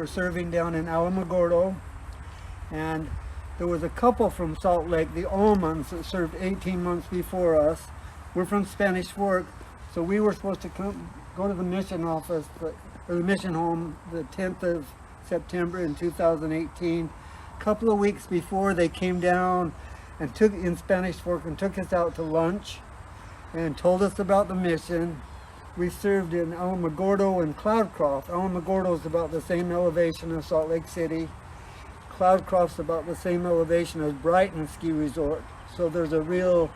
serving down in Alamogordo, and there was a couple from Salt Lake, the Almonds, that served 18 months before us. We're from Spanish Fork, so we were supposed to go to the mission office, or the mission home, the 10th of September in 2018. A couple of weeks before, they came down and in Spanish Fork and took us out to lunch and told us about the mission. We served in Alamogordo and Cloudcroft. Alamogordo is about the same elevation as Salt Lake City. Cloudcroft's about the same elevation as Brighton Ski Resort. So there's a real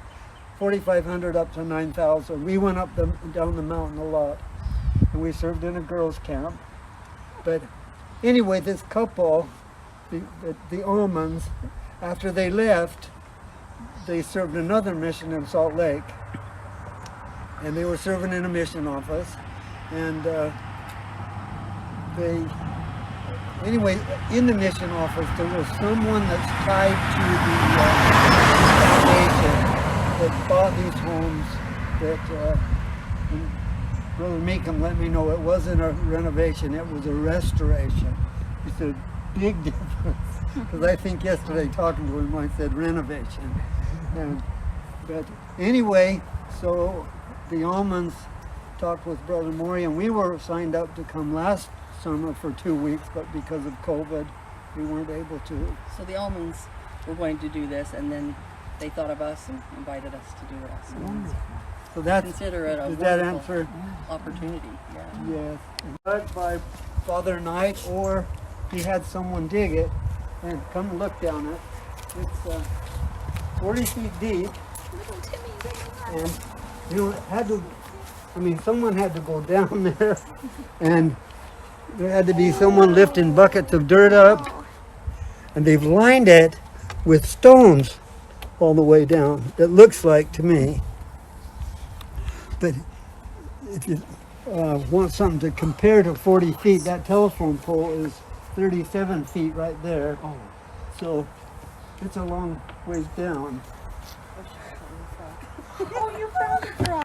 4,500 up to 9,000. We went up down the mountain a lot, and we served in a girls' camp. But anyway, this couple, the Almonds, after they left, they served another mission in Salt Lake, and they were serving in a mission office. And anyway, in the mission office, there was someone that's tied to the foundation that bought these homes. That Brother Meekum let me know it wasn't a renovation; it was a restoration. It's a big difference, because I think yesterday talking to him, I said renovation. But anyway, so the Almonds talked with Brother Maury, and we were signed up to come last summer for 2 weeks, but because of COVID, we weren't able to. So the Almonds were going to do this, and then they thought of us and invited us to do it also. Wonderful. So that's, consider it a does that answer? Opportunity. Yeah. Yes. Dug by Father Knight, or he had someone dig it, and come look down it. It's 40 feet deep, and someone had to go down there, and there had to be someone lifting buckets of dirt up, and they've lined it with stones all the way down. It looks like to me. But if you want something to compare to 40 feet, that telephone pole is 37 feet right there. Oh. So it's a long ways down. Oh, you found it, Rob.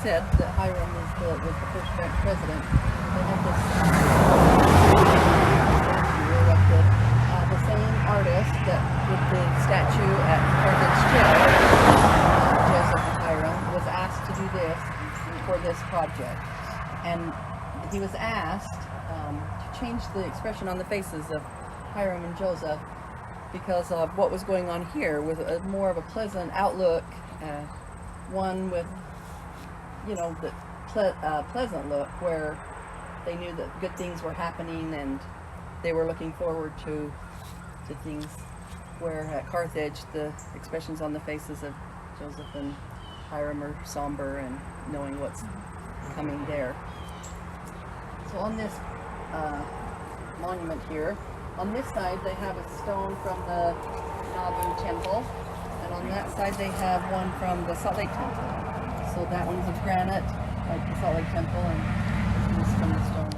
Said that Hiram was the first bank president. They had this erected. The same artist that did the statue at Carthage Jail, Joseph Hiram, was asked to do this for this project. And he was asked to change the expression on the faces of Hiram and Joseph because of what was going on here, with more of a pleasant outlook, one with the pleasant look, where they knew that good things were happening and they were looking forward to things, where at Carthage the expressions on the faces of Joseph and Hiram are somber and knowing what's coming there. So on this monument here, on this side they have a stone from the Nauvoo Temple, and on that side they have one from the Salt Lake Temple. So that one's of granite, like the Salt Lake Temple, and this is from the stone.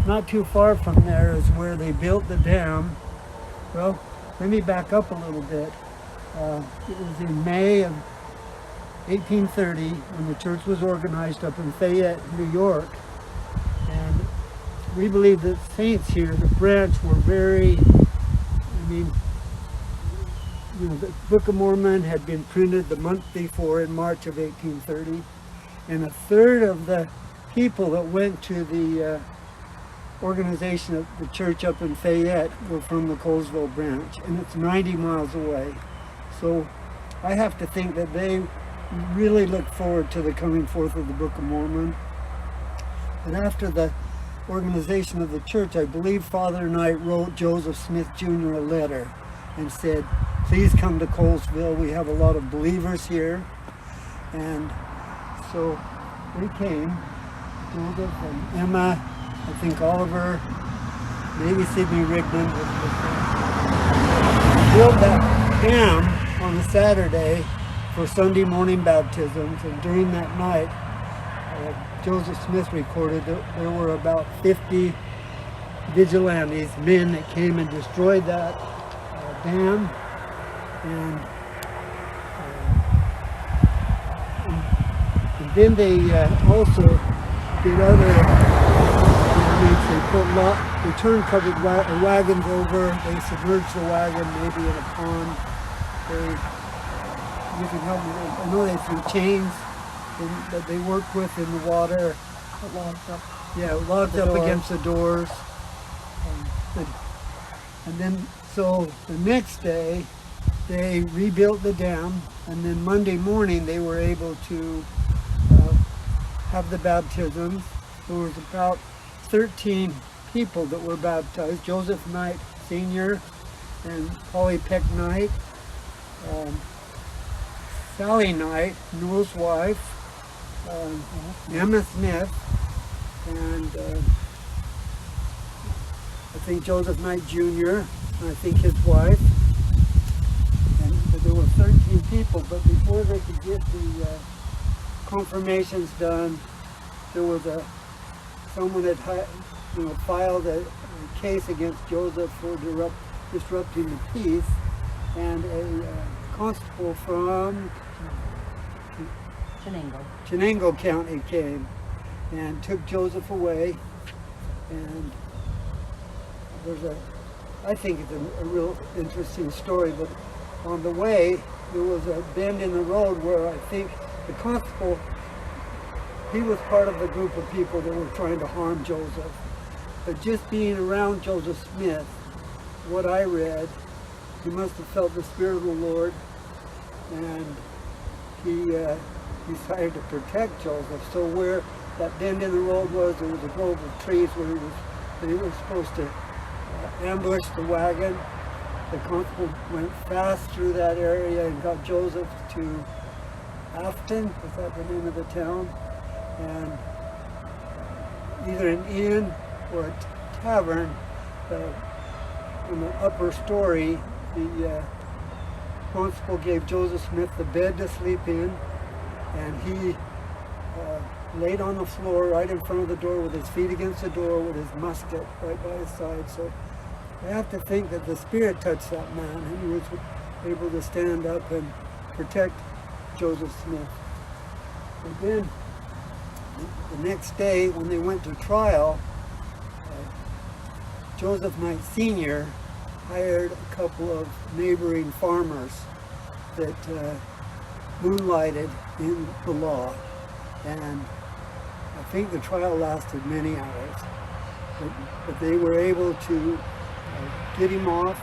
Not too far from there is where they built the dam. Well, let me back up a little bit. It was in May of 1830 when the church was organized up in Fayette, New York. And we believe that saints here, the branch, were very, the Book of Mormon had been printed the month before in March of 1830. And a third of the people that went to the organization of the church up in Fayette were from the Colesville branch, and it's 90 miles away. So I have to think that they really look forward to the coming forth of the Book of Mormon. And after the organization of the church, I believe Father Knight wrote Joseph Smith Jr. a letter and said, please come to Colesville. We have a lot of believers here. And so they came, Joseph and Emma, I think Oliver, maybe Sidney Rigdon. Built that dam on a Saturday for Sunday morning baptisms, and during that night, Joseph Smith recorded that there were about 50 vigilantes, men that came and destroyed that dam, and then they also did other damage. They turned covered wagons over. They submerged the wagon, maybe in a pond. You can help me. I know they threw chains that they worked with in the water. Locked up. Yeah, locked up against the doors. And then, so the next day, they rebuilt the dam, and then Monday morning they were able to have the baptisms. There was about 13 people that were baptized. Joseph Knight Sr. and Polly Peck Knight, Sally Knight, Newell's wife, Emma Smith, and I think Joseph Knight Jr., and I think his wife. And there were 13 people, but before they could get the confirmations done, there was someone had filed a case against Joseph for disrupting the peace, and a constable from Chenango County came and took Joseph away. And I think it's a real interesting story, but on the way there was a bend in the road where I think the constable, he was part of the group of people that were trying to harm Joseph. But just being around Joseph Smith, what I read, he must have felt the Spirit of the Lord, and he decided to protect Joseph. So where that bend in the road was, there was a grove of trees where he was supposed to ambush the wagon. The constable went fast through that area and got Joseph to Afton, is that the name of the town? And either an inn or a tavern in the upper story, the constable gave Joseph Smith the bed to sleep in, and he laid on the floor right in front of the door with his feet against the door with his musket right by his side. So I have to think that the Spirit touched that man, and he was able to stand up and protect Joseph Smith. And then the next day when they went to trial, Joseph Knight Sr. hired a couple of neighboring farmers that moonlighted in the law, and I think the trial lasted many hours, but they were able to get him off,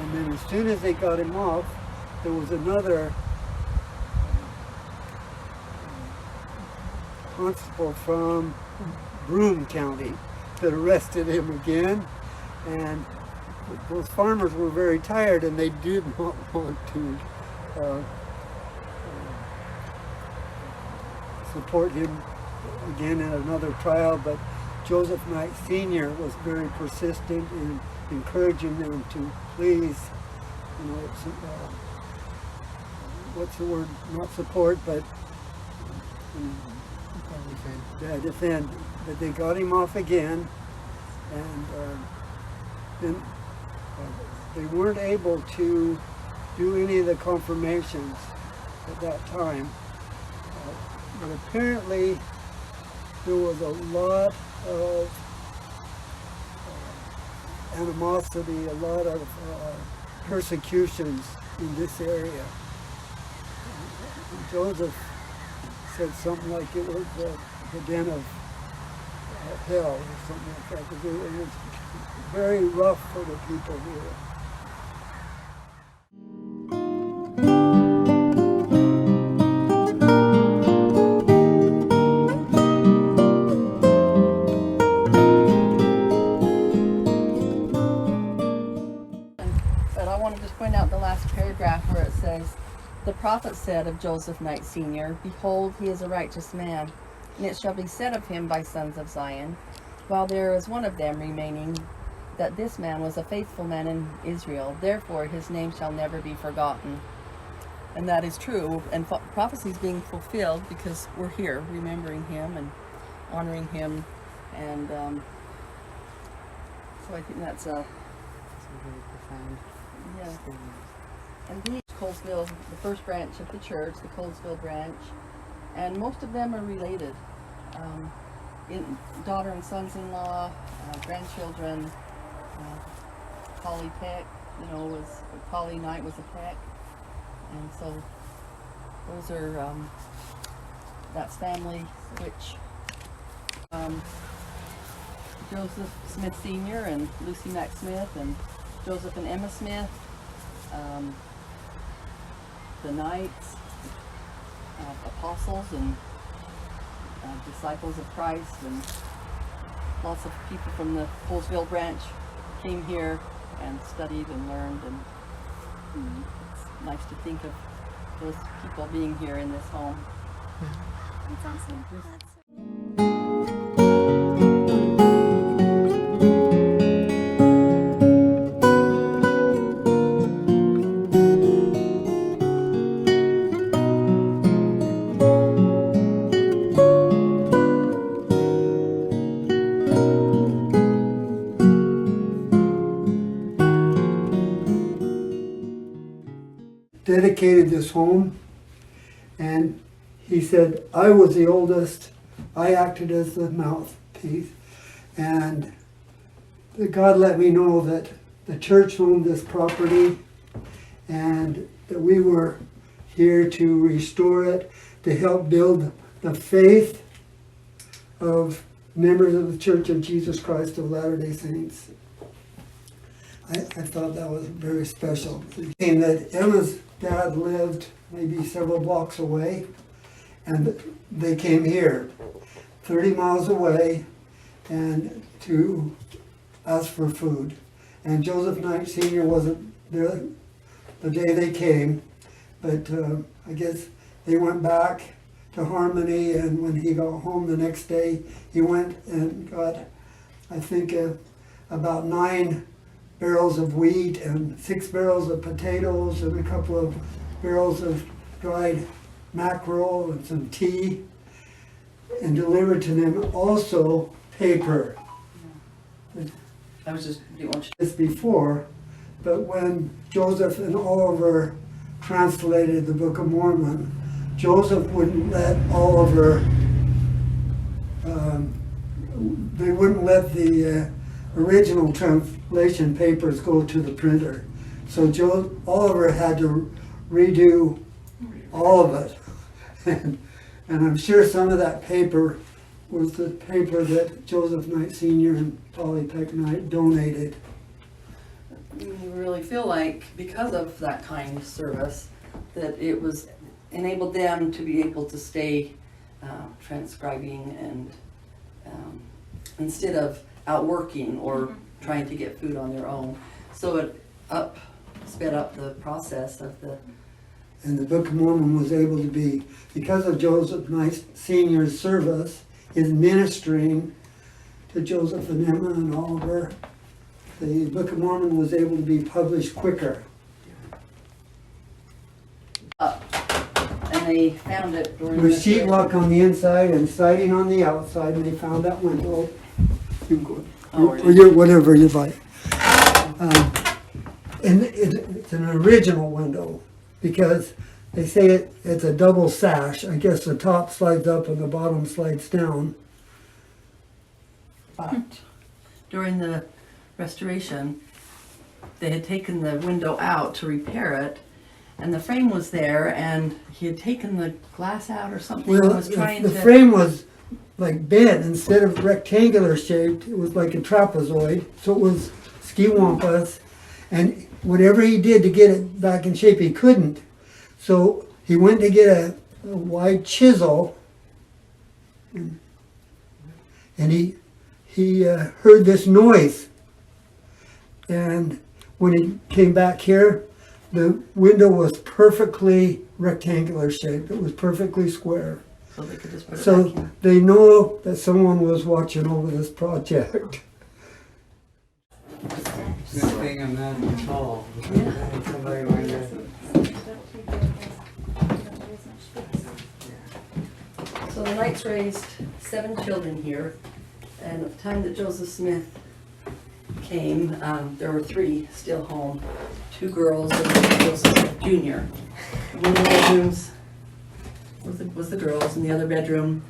and then as soon as they got him off, there was another constable from Broome County that arrested him again, and those farmers were very tired and they did not want to support him again in another trial, but Joseph Knight Sr. was very persistent in encouraging them to please, what's the word, not support, but defend. But they got him off again, and then they weren't able to do any of the confirmations at that time. But apparently there was a lot of animosity, a lot of persecutions in this area. Joseph said something like it was the den of hell or something like that, because it was very rough for the people here. point out the last paragraph where it says, "The prophet said of Joseph Knight Sr., Behold, he is a righteous man, and it shall be said of him by sons of Zion, while there is one of them remaining, that this man was a faithful man in Israel. Therefore his name shall never be forgotten." And that is true, and prophecy is being fulfilled because we're here remembering him and honoring him, and so I think that's a very profound. yeah. And these Colesville, the first branch of the church, the Colesville branch, and most of them are related. Daughter and sons-in-law, grandchildren. Polly Peck, Polly Knight was a Peck, and so those are that's family. Which Joseph Smith Sr. and Lucy Mack Smith and Joseph and Emma Smith, the Knights, apostles and disciples of Christ, and lots of people from the Colesville branch came here and studied and learned, and it's nice to think of those people being here in this home. That's awesome. That's dedicated this home, and he said, I was the oldest, I acted as the mouthpiece, and God let me know that the church owned this property and that we were here to restore it, to help build the faith of members of the Church of Jesus Christ of Latter-day Saints. I thought that was very special. And that Emma's dad lived maybe several blocks away, and they came here 30 miles away and to ask for food. And Joseph Knight Sr. wasn't there the day they came, but I guess they went back to Harmony, and when he got home the next day, he went and got, I think, about 9 barrels of wheat and 6 barrels of potatoes and a couple of barrels of dried mackerel and some tea, and delivered to them also paper. I was just doing This before, but when Joseph and Oliver translated the Book of Mormon, Joseph wouldn't let Oliver, they wouldn't let the original translation papers go to the printer. So Oliver had to redo all of it. And I'm sure some of that paper was the paper that Joseph Knight Sr. and Polly Peck Knight donated. You really feel like, because of that kind service, that it was enabled them to be able to stay transcribing and instead of out working or trying to get food on their own. So it sped up the process of the... And the Book of Mormon was able to be, because of Joseph Knight Sr.'s service, his ministering to Joseph and Emma and Oliver, the Book of Mormon was able to be published quicker. And they found it during With sheetrock on the inside and siding on the outside, and they found that window. You can go, or whatever you like. And it's an original window, because they say it's a double sash. I guess the top slides up and the bottom slides down. But during the restoration, they had taken the window out to repair it, and the frame was there, and he had taken the glass out or something, and was trying the to... frame was like bent. Instead of rectangular shaped, it was like a trapezoid, so it was ski-wampus, and whatever he did to get it back in shape, he couldn't. So he went to get a wide chisel, and he heard this noise. And when he came back here, the window was perfectly rectangular shaped. It was perfectly square. So they could just put it back So in. they know that someone was watching over this project. Good thing I'm not tall. Somebody might have. So the Knights raised 7 children here, and at the time that Joseph Smith came, there were 3 still home, 2 girls and Joseph Smith Jr. One of the bedrooms was the girls, and the other bedroom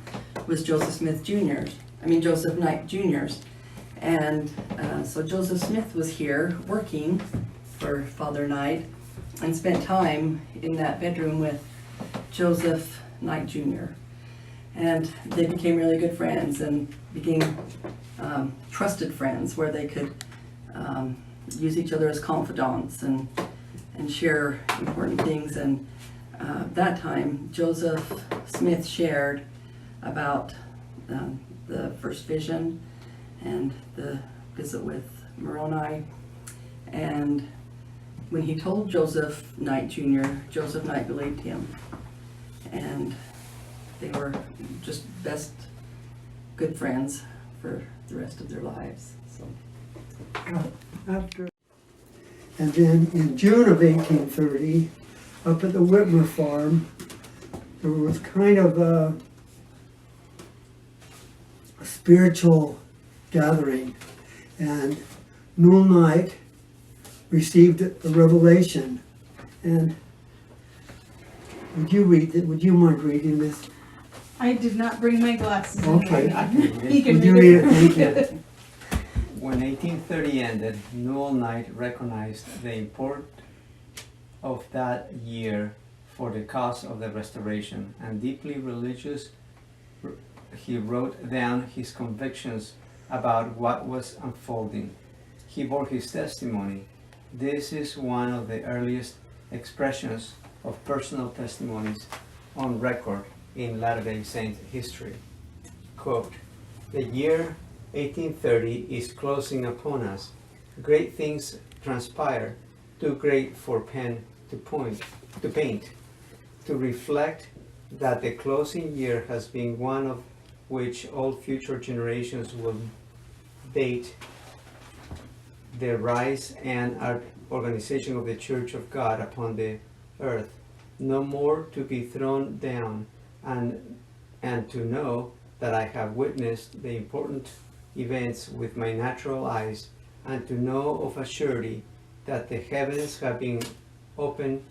was Joseph Smith Jr.'s. Joseph Knight Jr.'s. And so Joseph Smith was here working for Father Knight and spent time in that bedroom with Joseph Knight Jr. And they became really good friends and became trusted friends where they could use each other as confidants and share important things. And that time, Joseph Smith shared about the first vision and the visit with Moroni. And when he told Joseph Knight Jr., Joseph Knight believed him. And they were just best good friends for the rest of their lives. So. After, and then in June of 1830, up at the Whitmer farm, there was kind of a spiritual gathering, and Newell Knight received a revelation. And would you read it? Would you mind reading this? I did not bring my glasses. Okay. He can Would you read read it? Thank you. When 1830 ended, Newell Knight recognized the import of that year for the cause of the restoration, and deeply religious, he wrote down his convictions about what was unfolding. He bore his testimony. This is one of the earliest expressions of personal testimonies on record in Latter-day Saint history. Quote, "The year 1830 is closing upon us. Great things transpire, too great for pen to paint, to reflect that the closing year has been one of which all future generations will date the rise and organization of the Church of God upon the earth, no more to be thrown down, and to know that I have witnessed the important events with my natural eyes, and to know of a surety that the heavens have been opened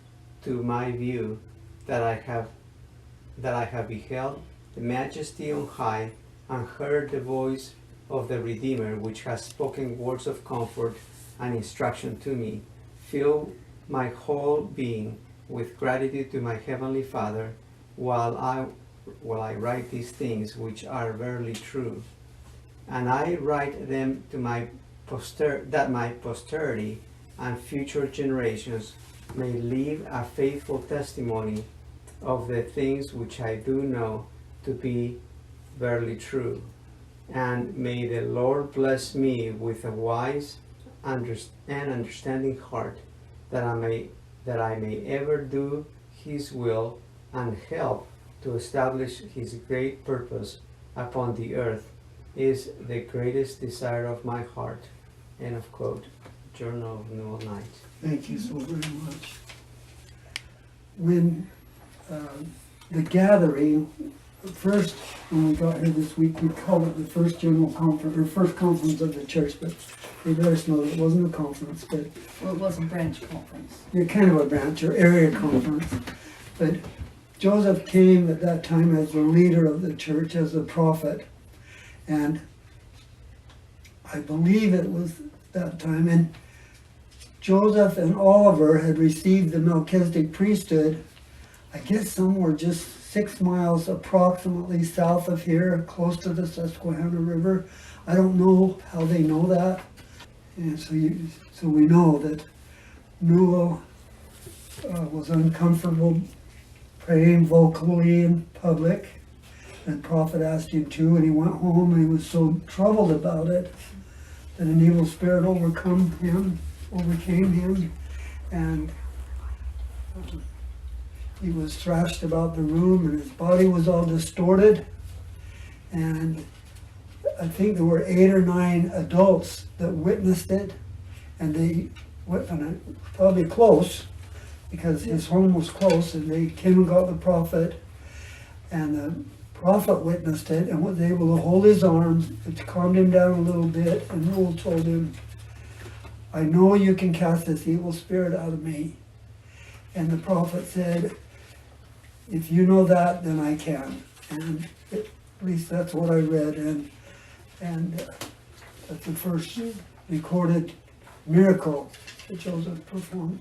to my view, that I have beheld the majesty on high, and heard the voice of the Redeemer, which has spoken words of comfort and instruction to me, fill my whole being with gratitude to my Heavenly Father, while I write these things which are verily true. And I write them to that my posterity and future generations may leave a faithful testimony of the things which I do know to be verily true. And may the Lord bless me with a wise and understanding heart, that I may ever do His will and help to establish His great purpose upon the earth, is the greatest desire of my heart." End of quote. Journal of Newell Knight. Thank you so very much. When the gathering, first, when we got here this week, we called it the first general conference, or first conference of the church, but they let us know that it wasn't a conference, but Well, it was a branch conference. you're kind of a branch or area conference. But Joseph came at that time as the leader of the church, as a prophet, and I believe it was that time, and Joseph and Oliver had received the Melchizedek priesthood, I guess somewhere just 6 miles approximately south of here, close to the Susquehanna River. I don't know how they know that. And so we know that Newell was uncomfortable praying vocally in public, and prophet asked him to, and he went home and he was so troubled about it that an evil spirit overcame him, and He was thrashed about the room and his body was all distorted. And I think there were 8 or 9 adults that witnessed it. And they went probably close, because his home was close, and they came and got the prophet. And the prophet witnessed it and was able to hold his arms. It calmed him down a little bit. And Noel told him, I know you can cast this evil spirit out of me. And the prophet said, if you know that, then I can. And at least that's what I read. And that's the first recorded miracle that Joseph performed.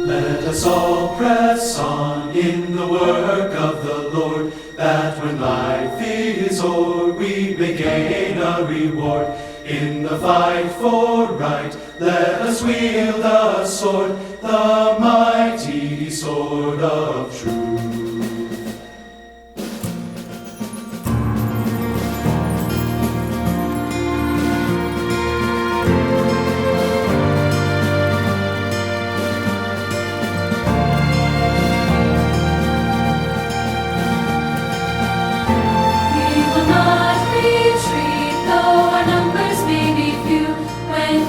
Let us all press on in the work of the Lord, that when life is o'er, we may gain a reward. In the fight for right, let us wield the sword, the mighty sword of truth.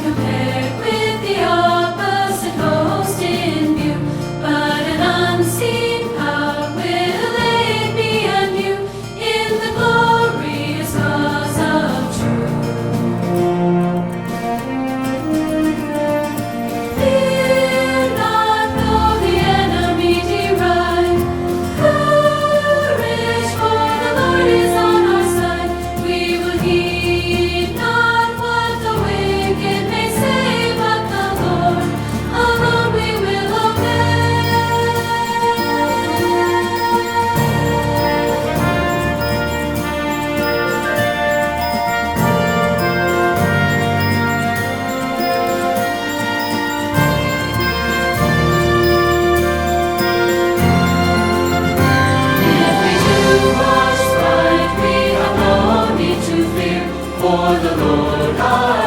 Compared with the opposite host in view, but an unseen power will aid me and you in the glorious cause of truth. Fear not though the enemy deride, courage, for the Lord is on our side. We will heed not what the wicked may say, but the Lord alone we will obey. If we do what's right, we have no need to fear, for the Lord our